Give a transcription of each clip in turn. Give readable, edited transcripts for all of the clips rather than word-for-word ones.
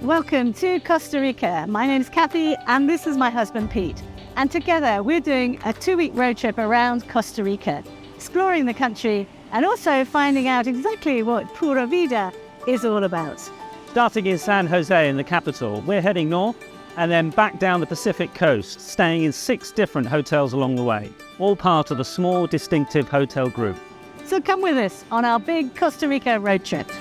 Welcome to Costa Rica. My name is Cathy and this is my husband Pete. And together we're doing a 2-week road trip around Costa Rica, exploring the country and also finding out exactly what Pura Vida is all about. Starting in San Jose in the capital, we're heading north and then back down the Pacific coast, staying in 6 different hotels along the way, all part of the small distinctive hotel group. So come with us on our big Costa Rica road trip.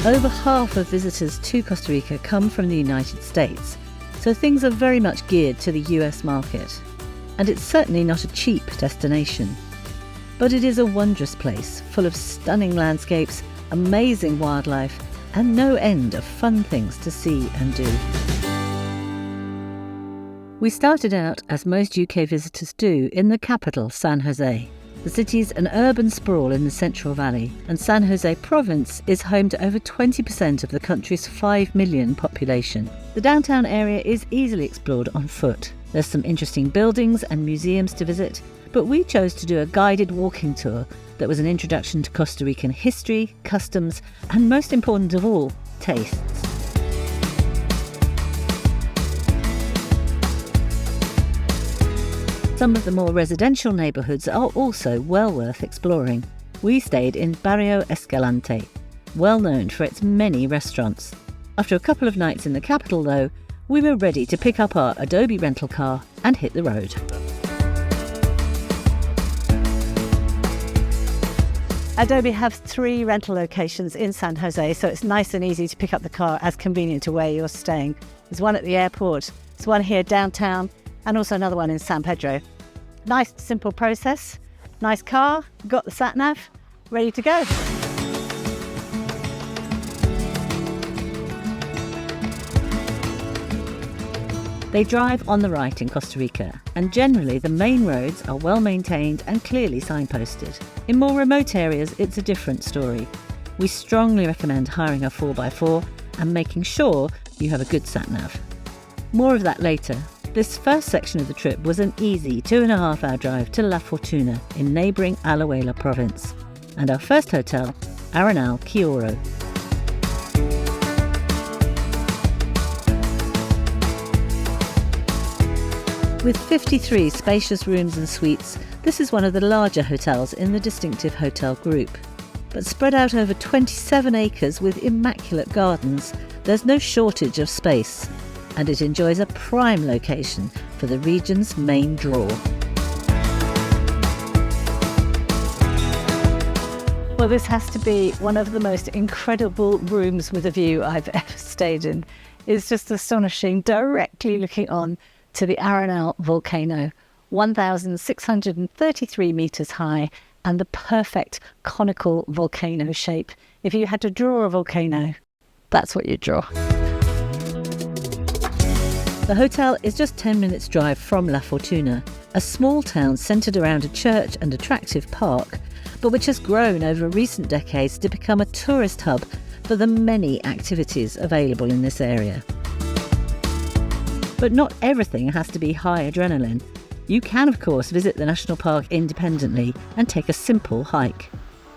Over half of visitors to Costa Rica come from the United States, so things are very much geared to the US market. And it's certainly not a cheap destination. But it is a wondrous place, full of stunning landscapes, amazing wildlife, and no end of fun things to see and do. We started out, as most UK visitors do, in the capital, San Jose. The city's an urban sprawl in the Central Valley, and San Jose province is home to over 20% of the country's 5 million population. The downtown area is easily explored on foot. There's some interesting buildings and museums to visit, but we chose to do a guided walking tour that was an introduction to Costa Rican history, customs, and most important of all, tastes. Some of the more residential neighbourhoods are also well worth exploring. We stayed in Barrio Escalante, well known for its many restaurants. After a couple of nights in the capital though, we were ready to pick up our Adobe rental car and hit the road. Adobe have 3 rental locations in San Jose, so it's nice and easy to pick up the car as convenient to where you're staying. There's one at the airport, there's one here downtown, and also another one in San Pedro. Nice, simple process. Nice car, got the sat-nav, ready to go. They drive on the right in Costa Rica, and generally the main roads are well maintained and clearly signposted. In more remote areas, it's a different story. We strongly recommend hiring a 4x4 and making sure you have a good sat-nav. More of that later. This first section of the trip was an easy 2.5-hour drive to La Fortuna in neighbouring Alajuela province, and our first hotel, Arenal Quioro. With 53 spacious rooms and suites, this is one of the larger hotels in the distinctive hotel group. But spread out over 27 acres with immaculate gardens, there's no shortage of space. And it enjoys a prime location for the region's main draw. Well, this has to be one of the most incredible rooms with a view I've ever stayed in. It's just astonishing, directly looking on to the Arenal volcano, 1,633 metres high, and the perfect conical volcano shape. If you had to draw a volcano, that's what you'd draw. The hotel is just 10 minutes drive from La Fortuna, a small town centred around a church and attractive park, but which has grown over recent decades to become a tourist hub for the many activities available in this area. But not everything has to be high adrenaline. You can, of course, visit the national park independently and take a simple hike.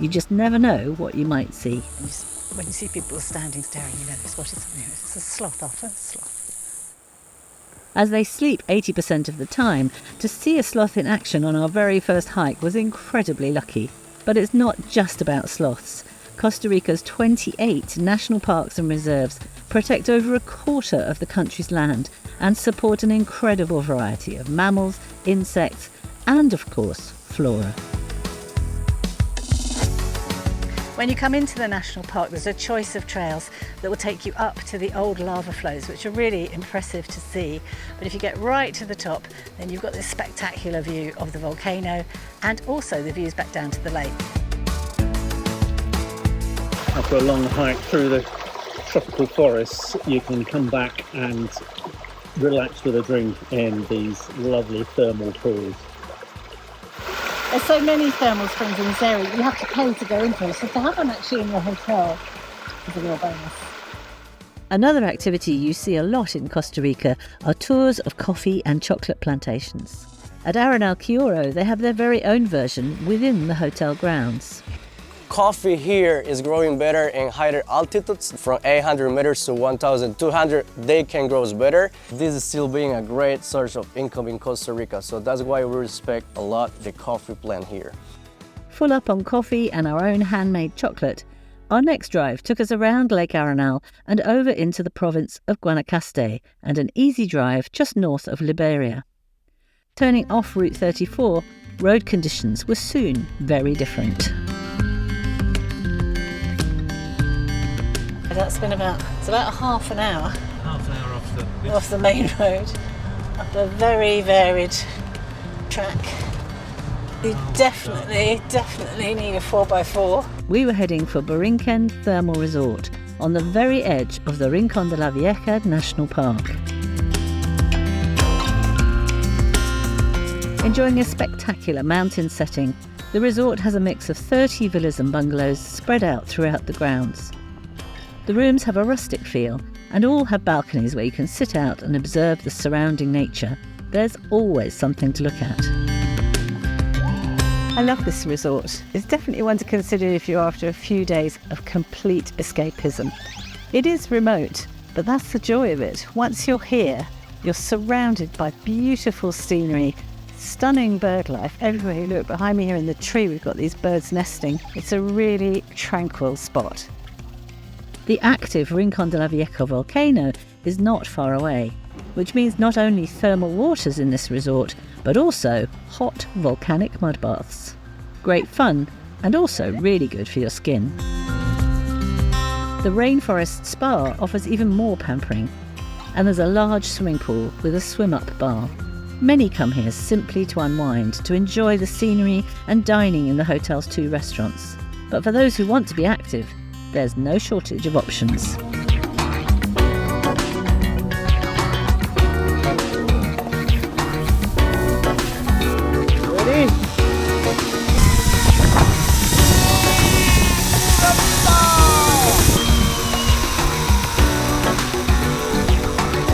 You just never know what you might see. When you see people standing staring, you know this. What is something? It's a sloth off, a sloth. As they sleep 80% of the time, to see a sloth in action on our very first hike was incredibly lucky. But it's not just about sloths. Costa Rica's 28 national parks and reserves protect over a quarter of the country's land and support an incredible variety of mammals, insects, and of course, flora. When you come into the national park, there's a choice of trails that will take you up to the old lava flows, which are really impressive to see. But if you get right to the top, then you've got this spectacular view of the volcano and also the views back down to the lake. After a long hike through the tropical forests, you can come back and relax with a drink in these lovely thermal pools. There's so many thermal springs in this area, you have to pay to go into them, so to have one actually in your hotel is a real bonus. Another activity you see a lot in Costa Rica are tours of coffee and chocolate plantations. At Arenal Chioro, they have their very own version within the hotel grounds. Coffee here is growing better in higher altitudes, from 800 meters to 1,200. They can grow better. This is still being a great source of income in Costa Rica, so that's why we respect a lot the coffee plant here. Full up on coffee and our own handmade chocolate, our next drive took us around Lake Arenal and over into the province of Guanacaste, and an easy drive just north of Liberia. Turning off Route 34, road conditions were soon very different. That's been about half an hour Half an hour off the main road, up a very varied track. You definitely need a 4x4. We were heading for Borinquen Thermal Resort on the very edge of the Rincon de la Vieja National Park. Enjoying a spectacular mountain setting, the resort has a mix of 30 villas and bungalows spread out throughout the grounds. The rooms have a rustic feel and all have balconies where you can sit out and observe the surrounding nature. There's always something to look at. I love this resort. It's definitely one to consider if you're after a few days of complete escapism. It is remote, but that's the joy of it. Once you're here, you're surrounded by beautiful scenery, stunning bird life everywhere you look. Behind me here in the tree, we've got these birds nesting. It's a really tranquil spot. The active Rincon de la Vieja volcano is not far away, which means not only thermal waters in this resort, but also hot volcanic mud baths. Great fun, and also really good for your skin. The Rainforest Spa offers even more pampering, and there's a large swimming pool with a swim-up bar. Many come here simply to unwind, to enjoy the scenery and dining in the hotel's 2 restaurants. But for those who want to be active, there's no shortage of options. Ready?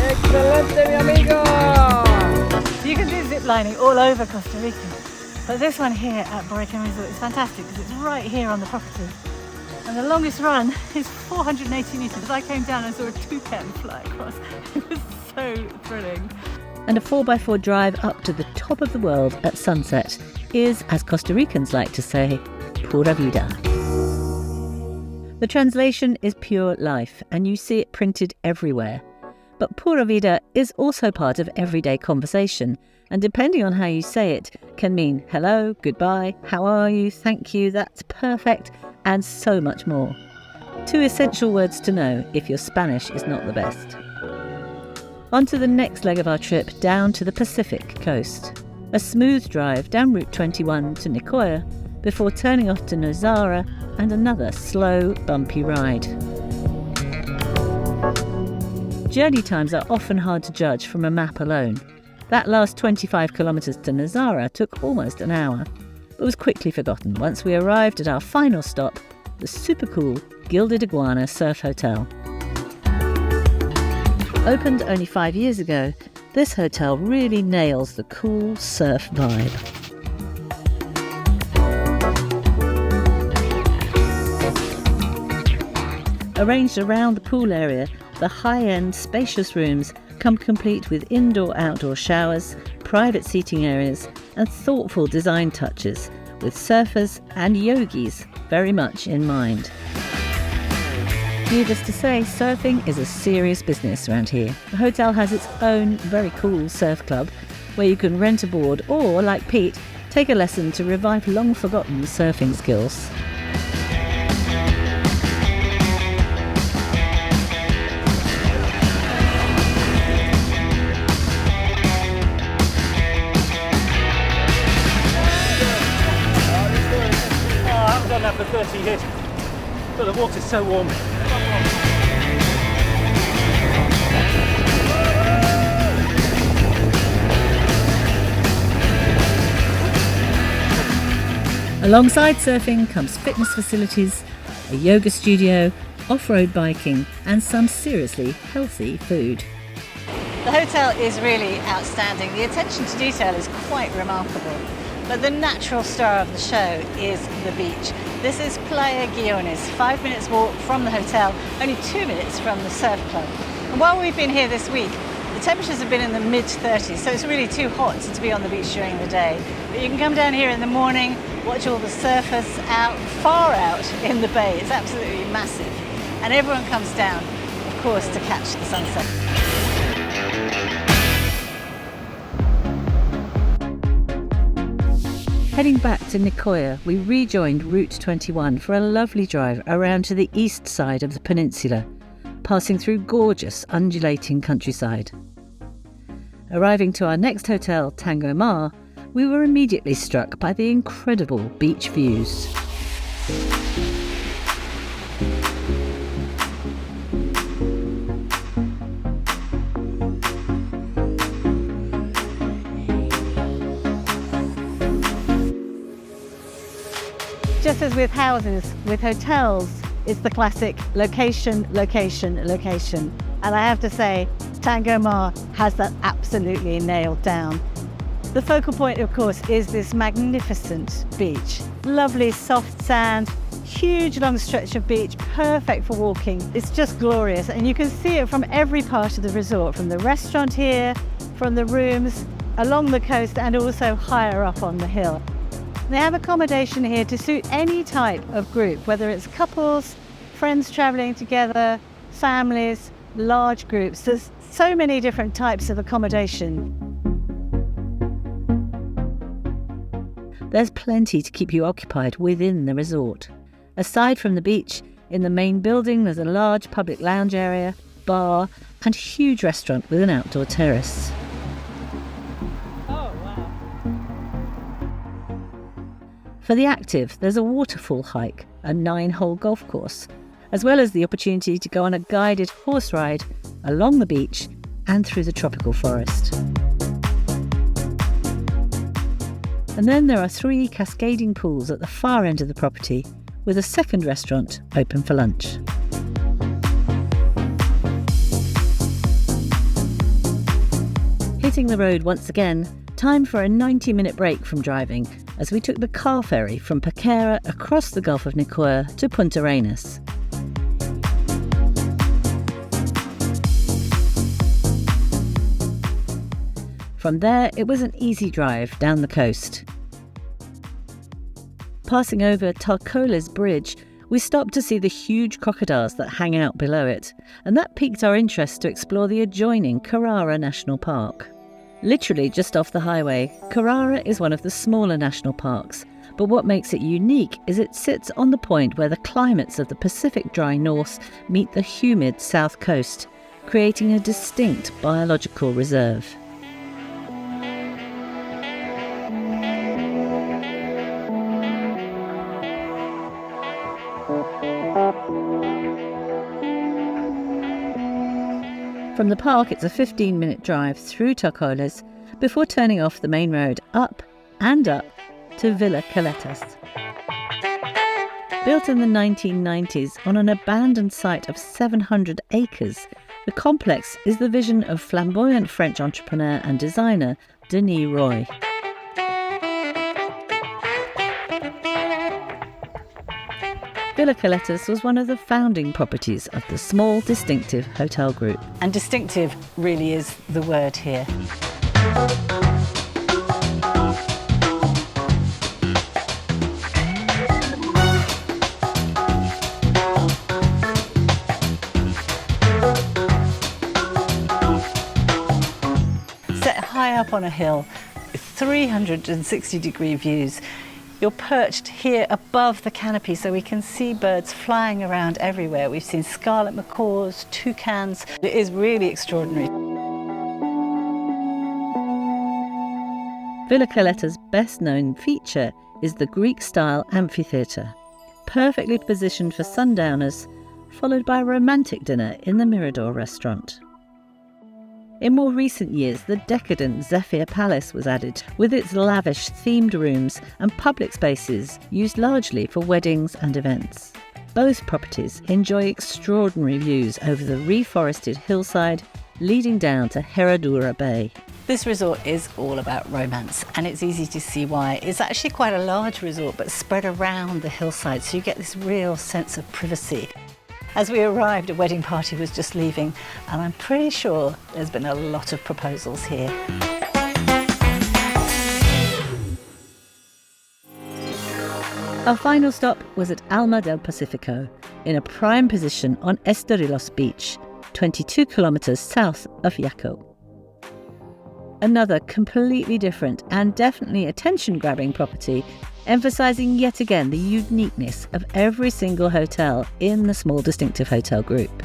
Excelente, mi amigo! You can do zip lining all over Costa Rica, but this one here at Borinquen Resort is fantastic because it's right here on the property. And the longest run is 480 metres. I came down and saw a toucan fly across. It was so thrilling. And a 4x4 drive up to the top of the world at sunset is, as Costa Ricans like to say, pura vida. The translation is pure life, and you see it printed everywhere. But pura vida is also part of everyday conversation, and depending on how you say it, can mean hello, goodbye, how are you, thank you, that's perfect, and so much more. 2 essential words to know if your Spanish is not the best. On to the next leg of our trip down to the Pacific coast. A smooth drive down Route 21 to Nicoya before turning off to Nozara and another slow, bumpy ride. Journey times are often hard to judge from a map alone. That last 25 kilometres to Nozara took almost an hour, but was quickly forgotten once we arrived at our final stop, the super cool Gilded Iguana Surf Hotel. Opened only 5 years ago, this hotel really nails the cool surf vibe. Arranged around the pool area, the high-end spacious rooms come complete with indoor-outdoor showers, private seating areas and thoughtful design touches, with surfers and yogis very much in mind. Needless to say, surfing is a serious business around here. The hotel has its own very cool surf club where you can rent a board or, like Pete, take a lesson to revive long-forgotten surfing skills. For 30 years, but the water's so warm. Alongside surfing comes fitness facilities, a yoga studio, off-road biking and some seriously healthy food. The hotel is really outstanding. The attention to detail is quite remarkable. But the natural star of the show is the beach. This is Playa Guiones, 5 minutes walk from the hotel, only 2 minutes from the surf club. And while we've been here this week, the temperatures have been in the mid-30s, so it's really too hot to be on the beach during the day. But you can come down here in the morning, watch all the surfers out, far out in the bay. It's absolutely massive. And everyone comes down, of course, to catch the sunset. Heading back to Nicoya, we rejoined Route 21 for a lovely drive around to the east side of the peninsula, passing through gorgeous, undulating countryside. Arriving to our next hotel, Tango Mar, we were immediately struck by the incredible beach views. Just as with houses, with hotels, it's the classic location, location, location. And I have to say, Tango Mar has that absolutely nailed down. The focal point, of course, is this magnificent beach. Lovely soft sand, huge long stretch of beach, perfect for walking. It's just glorious, and you can see it from every part of the resort, from the restaurant here, from the rooms, along the coast, and also higher up on the hill. They have accommodation here to suit any type of group, whether it's couples, friends travelling together, families, large groups. There's so many different types of accommodation. There's plenty to keep you occupied within the resort. Aside from the beach, in the main building there's a large public lounge area, bar, and huge restaurant with an outdoor terrace. For the active, there's a waterfall hike, a 9-hole golf course, as well as the opportunity to go on a guided horse ride along the beach and through the tropical forest. And then there are 3 cascading pools at the far end of the property, with a second restaurant open for lunch. Hitting the road once again, time for a 90-minute break from driving, as we took the car ferry from Paquera across the Gulf of Nicoya to Punta Arenas. From there, it was an easy drive down the coast. Passing over Tarcoles Bridge, we stopped to see the huge crocodiles that hang out below it, and that piqued our interest to explore the adjoining Carrara National Park. Literally just off the highway, Carrara is one of the smaller national parks, but what makes it unique is it sits on the point where the climates of the Pacific dry north meet the humid south coast, creating a distinct biological reserve. From the park, it's a 15-minute drive through Tarcoles before turning off the main road up and up to Villa Caletas. Built in the 1990s on an abandoned site of 700 acres, the complex is the vision of flamboyant French entrepreneur and designer Denis Roy. Villa Caletas was one of the founding properties of the small, distinctive hotel group. And distinctive really is the word here. Set high up on a hill, 360-degree views. You're perched here above the canopy so we can see birds flying around everywhere. We've seen scarlet macaws, toucans. It is really extraordinary. Villa Caletas' best-known feature is the Greek-style amphitheatre, perfectly positioned for sundowners, followed by a romantic dinner in the Mirador restaurant. In more recent years, the decadent Zephyr Palace was added, with its lavish themed rooms and public spaces used largely for weddings and events. Both properties enjoy extraordinary views over the reforested hillside, leading down to Herradura Bay. This resort is all about romance, and it's easy to see why. It's actually quite a large resort, but spread around the hillside, so you get this real sense of privacy. As we arrived, a wedding party was just leaving, and I'm pretty sure there's been a lot of proposals here. Our final stop was at Alma del Pacifico, in a prime position on Estoril Beach, 22 kilometres south of Yaco. Another completely different and definitely attention-grabbing property, emphasising yet again the uniqueness of every single hotel in the small distinctive hotel group.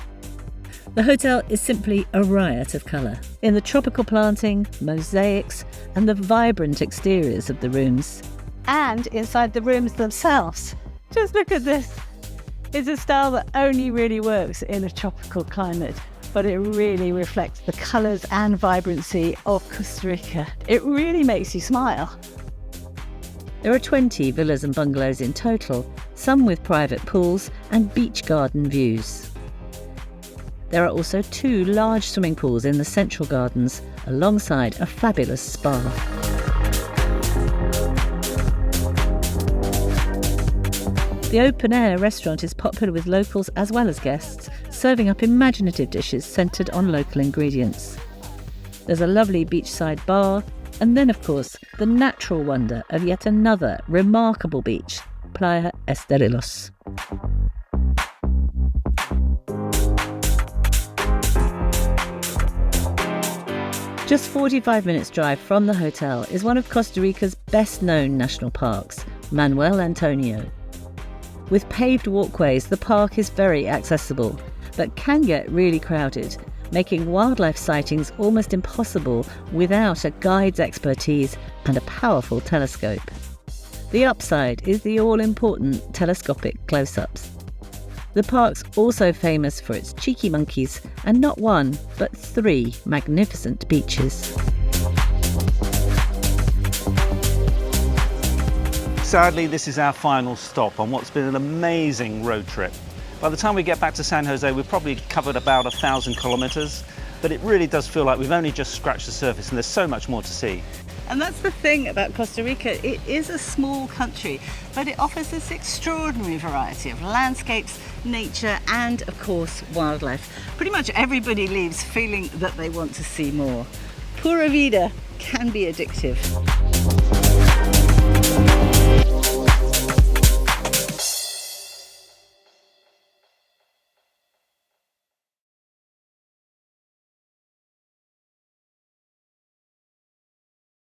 The hotel is simply a riot of colour, in the tropical planting, mosaics and the vibrant exteriors of the rooms. And inside the rooms themselves. Just look at this. It's a style that only really works in a tropical climate, but it really reflects the colours and vibrancy of Costa Rica. It really makes you smile. There are 20 villas and bungalows in total, some with private pools and beach garden views. There are also 2 large swimming pools in the central gardens, alongside a fabulous spa. The open-air restaurant is popular with locals as well as guests, serving up imaginative dishes centred on local ingredients. There's a lovely beachside bar, and then of course the natural wonder of yet another remarkable beach, Playa Esterilos. Just 45 minutes drive from the hotel is one of Costa Rica's best-known national parks, Manuel Antonio. With paved walkways, the park is very accessible, but can get really crowded, making wildlife sightings almost impossible without a guide's expertise and a powerful telescope. The upside is the all-important telescopic close-ups. The park's also famous for its cheeky monkeys and not 1, but 3 magnificent beaches. Sadly, this is our final stop on what's been an amazing road trip. By the time we get back to San Jose, we've probably covered about 1,000 kilometres, but it really does feel like we've only just scratched the surface and there's so much more to see. And that's the thing about Costa Rica. It is a small country, but it offers this extraordinary variety of landscapes, nature, and of course, wildlife. Pretty much everybody leaves feeling that they want to see more. Pura vida can be addictive.